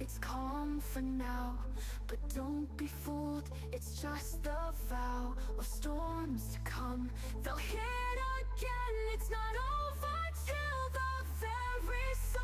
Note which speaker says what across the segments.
Speaker 1: it's calm for now. But don't be fooled, it's just the vow of storms to come. They'll hit again, it's not over till the very soul.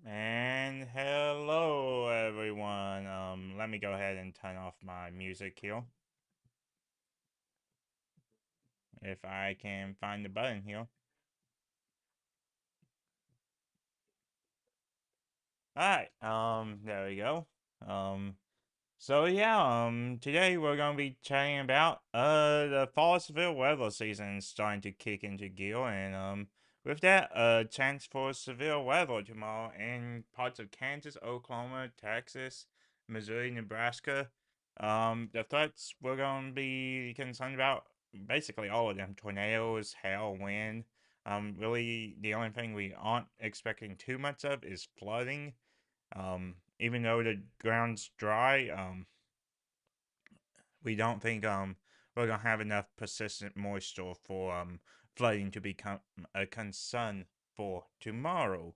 Speaker 2: And hello everyone. Let me go ahead and turn off my music here. If I can find the button here. Alright, there we go. Um, today we're gonna be chatting about the fall severe weather season starting to kick into gear, and with that, a chance for severe weather tomorrow in parts of Kansas, Oklahoma, Texas, Missouri, Nebraska. The threats we're gonna be concerned about basically all of them: tornadoes, hail, wind. Really, the only thing we aren't expecting too much of is flooding. Even though the ground's dry, we don't think we're gonna have enough persistent moisture for flooding to become a concern for tomorrow.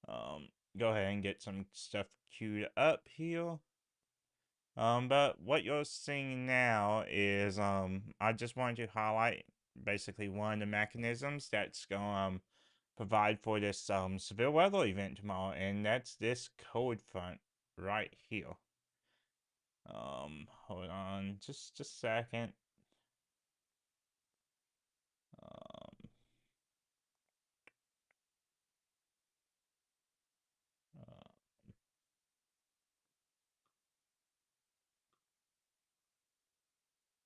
Speaker 2: Um, Go ahead and get some stuff queued up here. But what you're seeing now is I just wanted to highlight basically one of the mechanisms that's gonna provide for this severe weather event tomorrow, and that's this cold front right here. Hold on just a second. Um,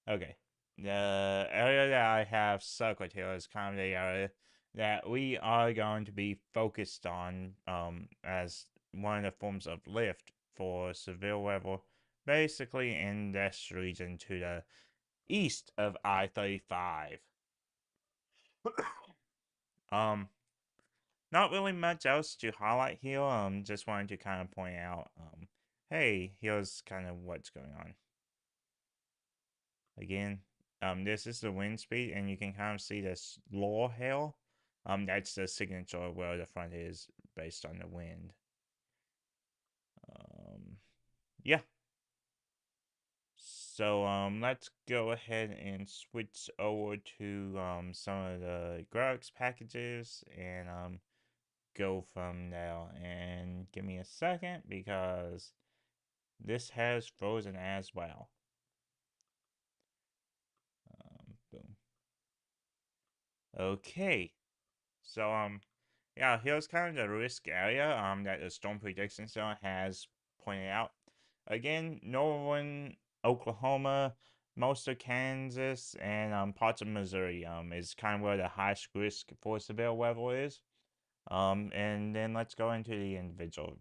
Speaker 2: uh, okay. The area that I have circled here is kind of the area that we are going to be focused on as one of the forms of lift for severe weather, basically in this region to the east of I-35. um, Not really much else to highlight here. Just wanted to kind of point out, hey, here's kind of what's going on. Again, this is the wind speed, and you can kind of see this low hail. That's the signature of where the front is based on the wind. Um, yeah. So let's go ahead and switch over to some of the Grux packages and go from there. And give me a second because this has frozen as well. Boom. Okay. So yeah, here's kind of the risk area that the Storm Prediction Center has pointed out. Again, northern Oklahoma, most of Kansas, and parts of Missouri is kind of where the highest risk for severe weather is. And then let's go into the individual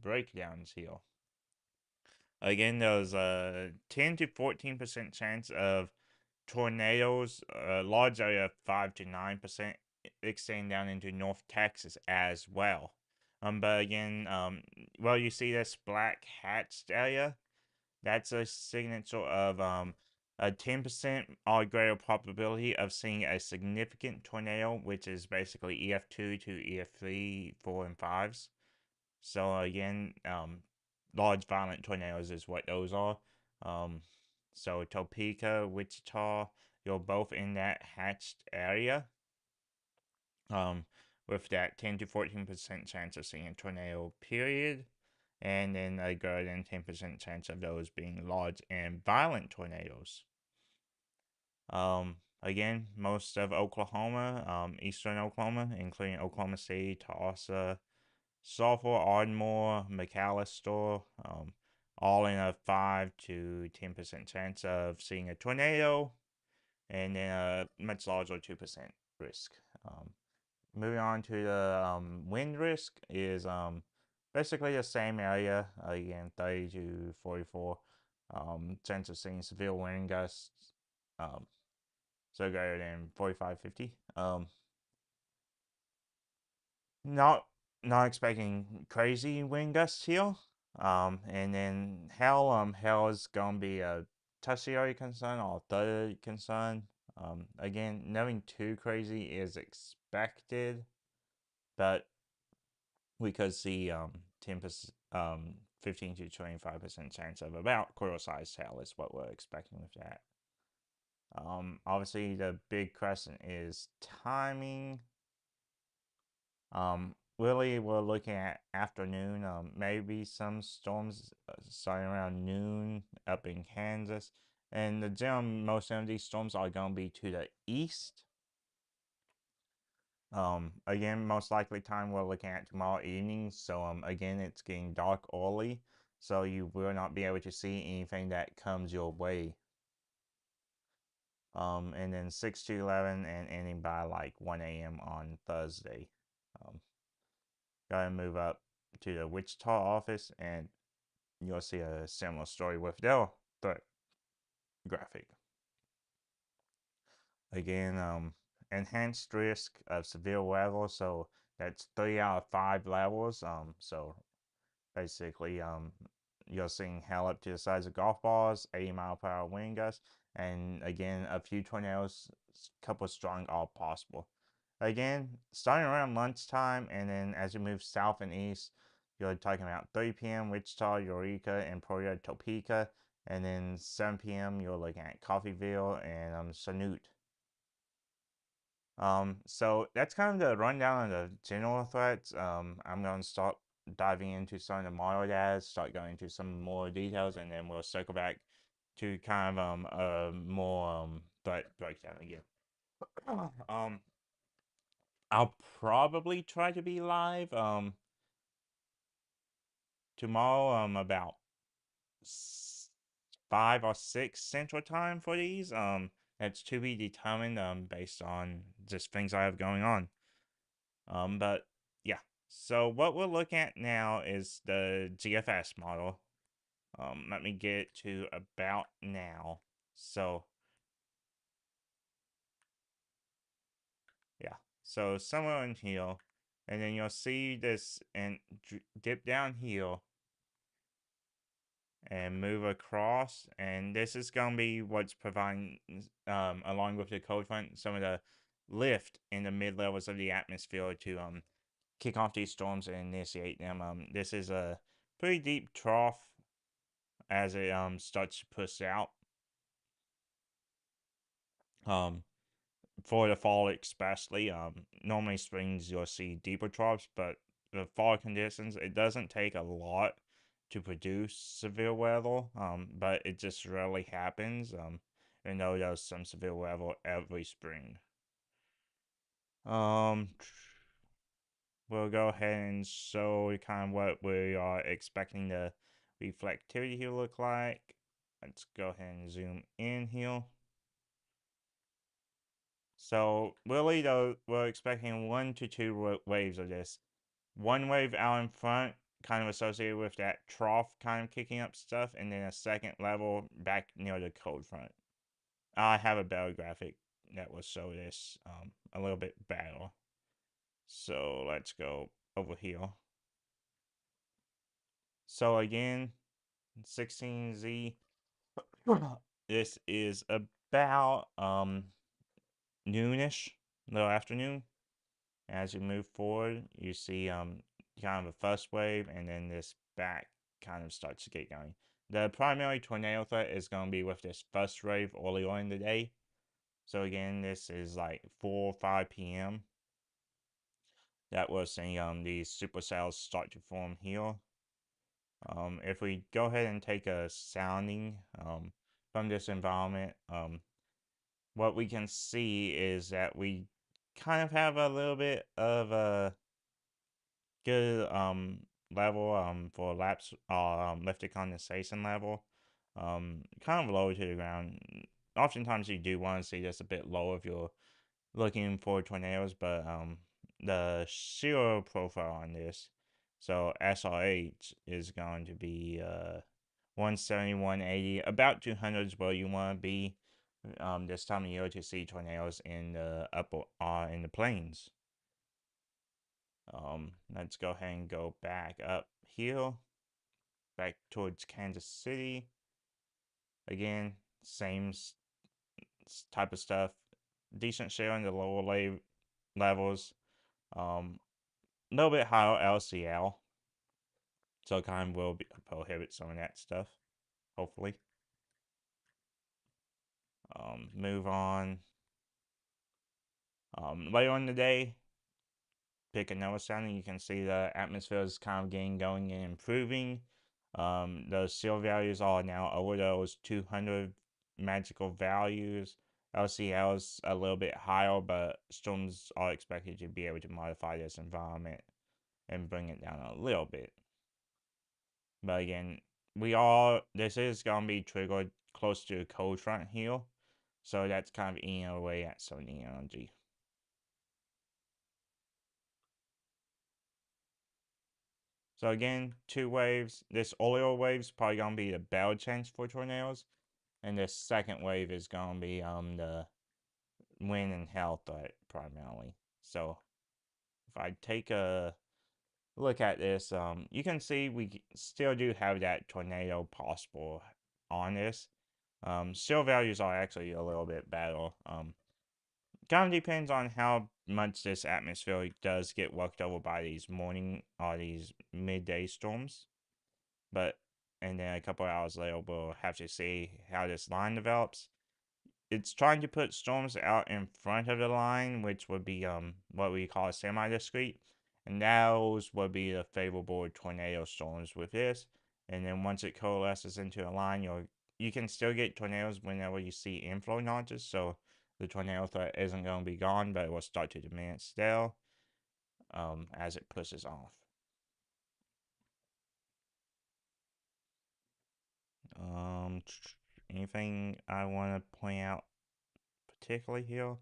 Speaker 2: breakdowns here. Again, there's a 10 to 14% chance of tornadoes, a large area of 5 to 9%, extending down into North Texas as well. But again, well, you see this black hatched area? That's a signature of a 10% or greater probability of seeing a significant tornado, which is basically EF2 to EF3, 4, and 5s. So again, large violent tornadoes is what those are. Um, so Topeka, Wichita, you're both in that hatched area. Um, with that 10 to 14% chance of seeing a tornado, period. And then a greater than 10% chance of those being large and violent tornadoes. Again, most of Oklahoma, eastern Oklahoma, including Oklahoma City, Tulsa, Sulphur, Ardmore, McAllister, all in a 5 to 10% chance of seeing a tornado, and then a much larger 2% risk. Moving on to the wind risk is basically the same area, again, 30 to 44 chance of seeing severe wind gusts, um, so greater than 45, 50. Not not expecting crazy wind gusts here. And then hell is gonna be a tertiary concern or third concern. Again, nothing too crazy is expected, but we could see 10%, 15 to 25% chance of about quarter-sized hail is what we're expecting with that. Obviously, the big question is timing. Really, we're looking at afternoon. Maybe some storms starting around noon up in Kansas. And the general motion of these storms are going to be to the east. Again, most likely time we're looking at tomorrow evening. So, again, it's getting dark early. So you will not be able to see anything that comes your way. And then 6 to 11 and ending by like 1 a.m. on Thursday. Go ahead and move up to the Wichita office and you'll see a similar story with their threat graphic. Again, enhanced risk of severe weather, so that's 3 out of 5 levels. So basically, you're seeing hail up to the size of golf balls, 80-mile-per-hour wind gusts, and again, a few tornadoes, couple strong, all possible. Again, starting around lunchtime, and then as you move south and east, you're talking about 3 p.m. Wichita, Eureka, Emporia, Topeka, and then 7 p.m. you're looking at Coffeyville and Chanute. So that's kind of the rundown of the general threats. I'm going to start diving into some of the model data, start going into some more details, and then we'll circle back to kind of a more threat breakdown again. I'll probably try to be live tomorrow about 5 or 6 Central Time for these. That's to be determined based on just things I have going on. But yeah. So what we're looking at now is the GFS model. Let me get to about now. So yeah. So somewhere in here, and then you'll see this and dip down here and move across, and this is going to be what's providing along with the cold front some of the lift in the mid levels of the atmosphere to kick off these storms and initiate them. This is a pretty deep trough as it starts to push out for the fall especially. Normally springs you'll see deeper troughs, but the fall conditions, it doesn't take a lot to produce severe weather, but it just rarely happens. I know there's some severe weather every spring. We'll go ahead and show kind of what we are expecting the reflectivity to look like. Let's go ahead and zoom in here. So really though, we're expecting 1 to 2 waves of this. One wave out in front, kind of associated with that trough kind of kicking up stuff, and then a second level back near the cold front. I have a better graphic that will show this a little bit better. So let's go over here. So again, 16Z. This is about noonish, little afternoon. As you move forward, you see kind of a first wave, and then this back kind of starts to get going. The primary tornado threat is going to be with this first wave early on in the day. So again, this is like 4 or 5 p.m. that we're seeing these supercells start to form here. If we go ahead and take a sounding from this environment, what we can see is that we kind of have a little bit of a good level for lapse lifted condensation level. Kind of low to the ground. Oftentimes you do want to see this a bit lower if you're looking for tornadoes, but the shear profile on this, so SRH is going to be 170, 180, about 200 is where you want to be this time of year to see tornadoes in the upper in the plains. Let's go ahead and go back up here, back towards Kansas City. Again, same type of stuff. Decent share in the lower levels. A little bit higher LCL, so kind of will prohibit some of that stuff. Hopefully. Move on. Later on the day, pick another sound, and you can see the atmosphere is kind of getting going and improving. The seal values are now over those 200 magical values. LCL is a little bit higher, but storms are expected to be able to modify this environment and bring it down a little bit. But again, this is going to be triggered close to the cold front here, so that's kind of eating away at some of the energy. So again, two waves. This earlier wave is probably gonna be the bell chance for tornadoes, and this second wave is gonna be the wind and hail threat primarily. So if I take a look at this, you can see we still do have that tornado possible on this. Still values are actually a little bit better. Kind of depends on how much this atmosphere does get worked over by these morning or these midday storms. But and then a couple hours later, we'll have to see how this line develops. It's trying to put storms out in front of the line, which would be what we call semi-discrete, and those would be the favorable tornado storms with this. And then once it coalesces into a line, you can still get tornadoes whenever you see inflow notches. So the tornado threat isn't going to be gone, but it will start to diminish still as it pushes off. Um, Anything I want to point out particularly here?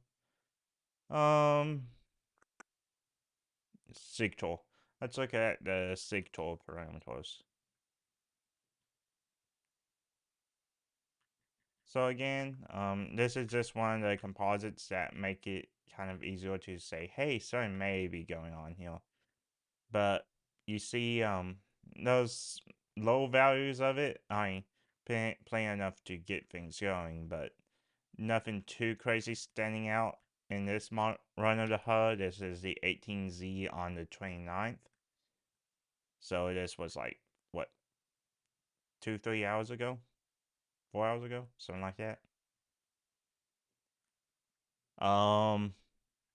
Speaker 2: Um, SIGTOR. Let's look at the SIGTOR parameters. So again, this is just one of the composites that make it kind of easier to say, hey, something may be going on here. But you see, those low values of it, I mean, plenty enough to get things going, but nothing too crazy standing out in this run of the HUD. This is the 18Z on the 29th. So this was like, what, 2-3 hours ago? 4 hours ago? Something like that. Um,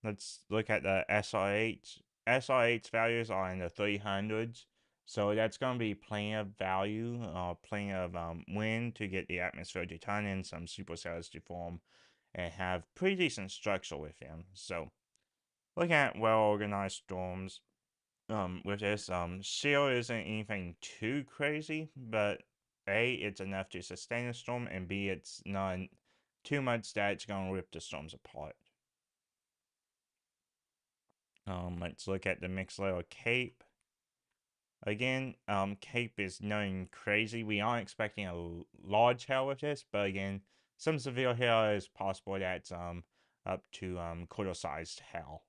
Speaker 2: let's look at the SRH. SRH values are in the 300s. So that's going to be plenty of value, plenty of wind to get the atmosphere to turn in, some supercells to form, and have pretty decent structure with them. So looking at well-organized storms, with this, Seal isn't anything too crazy, but A, it's enough to sustain a storm, and B, it's not too much that it's gonna rip the storms apart. Let's look at the mixed layer Cape. Again, Cape is nothing crazy. We aren't expecting a large hail with this, but again, some severe hail is possible that's up to quarter-sized hail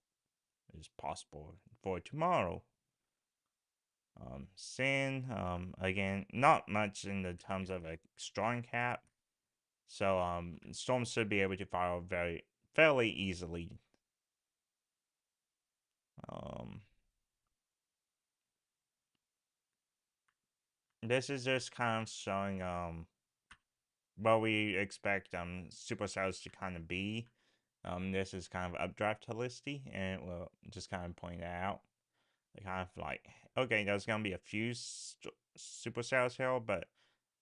Speaker 2: is possible for tomorrow. Sin, again, not much in the terms of a strong cap. So, storms should be able to fire fairly easily. This is just kind of showing, what we expect, supercells to kind of be. This is kind of updraft helicity, and it will just kind of point that out. Kind of like, okay, there's gonna be a few supercells here, but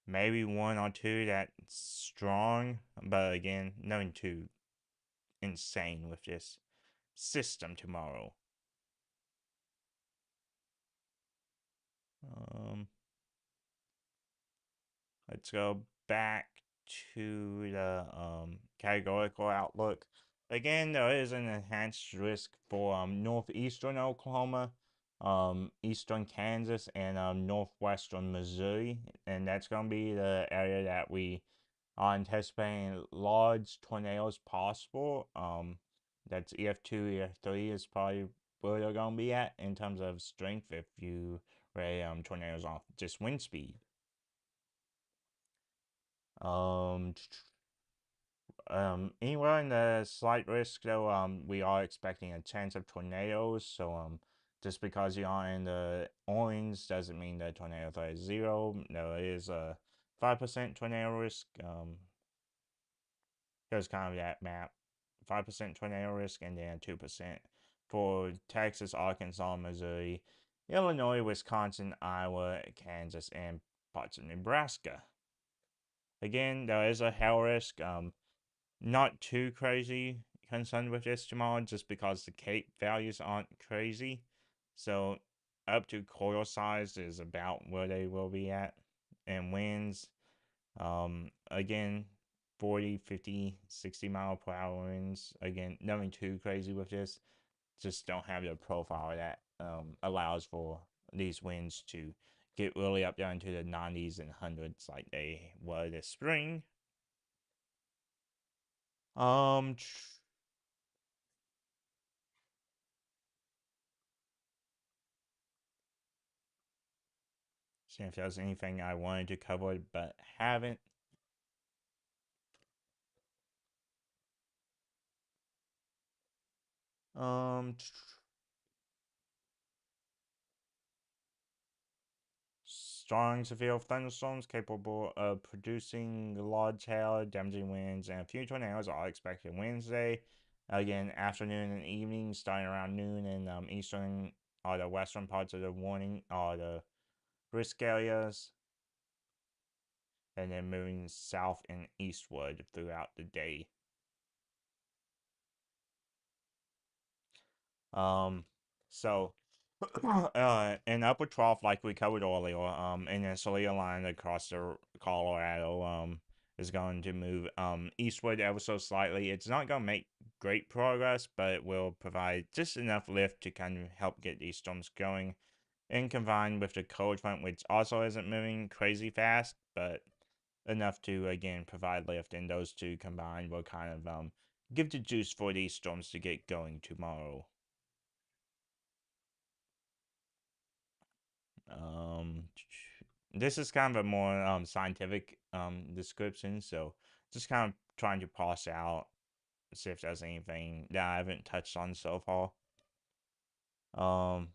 Speaker 2: maybe one or two that's strong, but again, nothing too insane with this system tomorrow. Let's go back to the categorical outlook. Again, there is an enhanced risk for northeastern Oklahoma, eastern Kansas, and northwestern Missouri, and that's going to be the area that we are anticipating large tornadoes possible. That's EF2, EF3 is probably where they're going to be at in terms of strength if you rate tornadoes off just wind speed. Anywhere in the slight risk though, we are expecting a chance of tornadoes. So just because you are in the orange doesn't mean the tornado threat is zero. There is a 5% tornado risk. Here's kind of that map: 5% tornado risk, and then 2% for Texas, Arkansas, Missouri, Illinois, Wisconsin, Iowa, Kansas, and parts of Nebraska. Again, there is a hail risk. Not too crazy concerned with this tomorrow, just because the Cape values aren't crazy. So up to coil size is about where they will be at, and winds. Again, 40, 50, 60 mile per hour winds. Again, nothing too crazy with this. Just don't have the profile that allows for these winds to get really up down to the 90s and hundreds like they were this spring. Um, See if there's anything I wanted to cover but haven't. Um, Strong severe thunderstorms capable of producing large hail, damaging winds, and a few tornadoes are expected Wednesday. Again, afternoon and evening, starting around noon in eastern or the western parts of the warning or the risk areas, and then moving south and eastward throughout the day. Um, so an upper trough like we covered earlier, in a Celia line across the Colorado, is going to move eastward ever so slightly. It's not going to make great progress, but it will provide just enough lift to kind of help get these storms going. And combined with the cold front, which also isn't moving crazy fast, but enough to again provide lift, and those two combined will kind of give the juice for these storms to get going tomorrow. Um, this is kind of a more scientific description, so just kind of trying to parse out, see if there's anything that I haven't touched on so far. Um,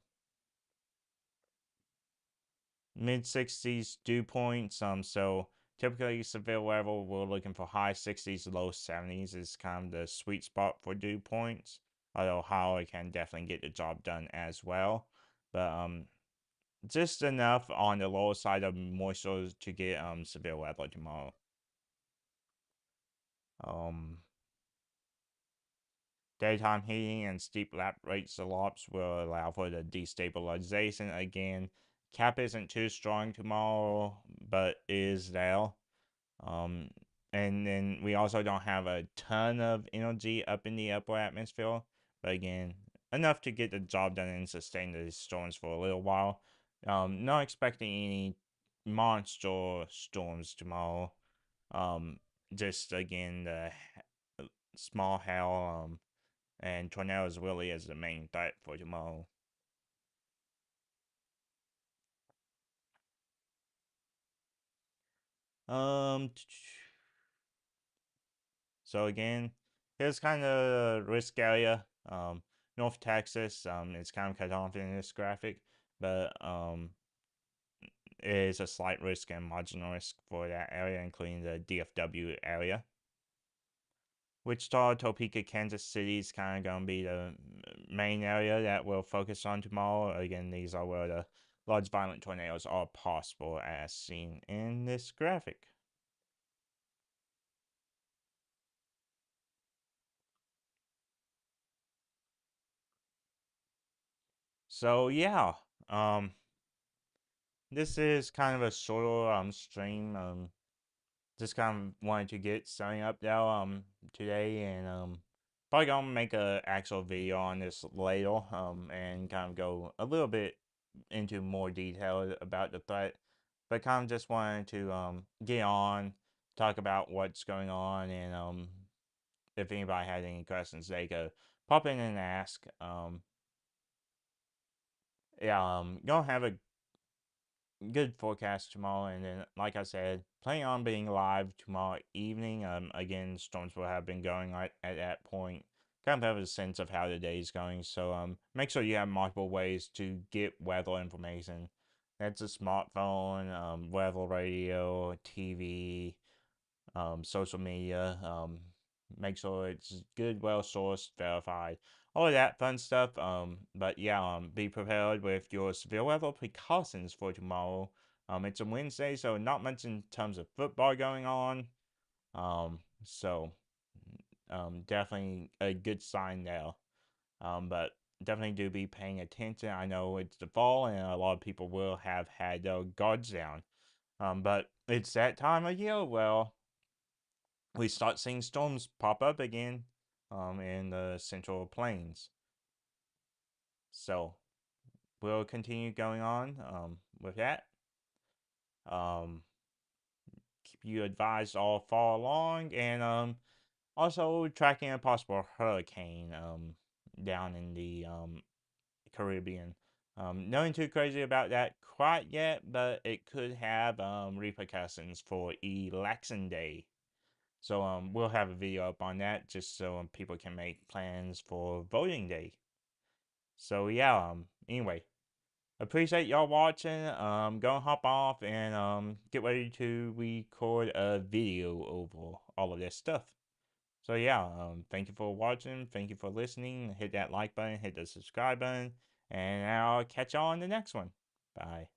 Speaker 2: Mid 60s dew points. So typically severe level, we're looking for high 60s, low 70s is kind of the sweet spot for dew points. Although Howard can definitely get the job done as well, but just enough on the lower side of moisture to get severe weather tomorrow. Um, Daytime heating and steep lap rate salops will allow for the destabilization again. Cap isn't too strong tomorrow, but is there. Um, and then we also don't have a ton of energy up in the upper atmosphere, but again, enough to get the job done and sustain the storms for a little while. Not expecting any monster storms tomorrow. Um, just again the small hail and tornadoes really is the main threat for tomorrow. Um, So again, here's kind of a risk area. North Texas, it's kind of cut off in this graphic, but it is a slight risk and marginal risk for that area, including the DFW area. Wichita, Topeka, Kansas City is kind of going to be the main area that we'll focus on tomorrow. Again, these are where the large violent tornadoes are possible, as seen in this graphic. So yeah, um, this is kind of a shorter stream. Just kind of wanted to get something up there today, and probably gonna make a actual video on this later and kind of go a little bit into more detail about the threat, but kind of just wanted to get on, talk about what's going on, and if anybody had any questions they could pop in and ask. Yeah, gonna have a good forecast tomorrow, and then like I said, planning on being live tomorrow evening. Again, storms will have been going at that point. Kind of have a sense of how the day is going, so make sure you have multiple ways to get weather information. That's a smartphone, weather radio, TV, social media. Make sure it's good, well sourced, verified, all of that fun stuff. But yeah, be prepared with your severe weather precautions for tomorrow. It's a Wednesday, so not much in terms of football going on. So definitely a good sign there. But definitely do be paying attention. I know it's the fall, and a lot of people will have had their guards down. But it's that time of year. Well, we start seeing storms pop up again in the central plains. So we'll continue going on with that. Um, keep you advised all fall along, and also tracking a possible hurricane down in the Caribbean. Nothing too crazy about that quite yet, but it could have repercussions for Election Day. So we'll have a video up on that just so people can make plans for voting day. So yeah, anyway, appreciate y'all watching. Go and hop off and get ready to record a video over all of this stuff. So yeah, thank you for watching, thank you for listening. Hit that like button, hit the subscribe button, and I'll catch y'all on the next one. Bye.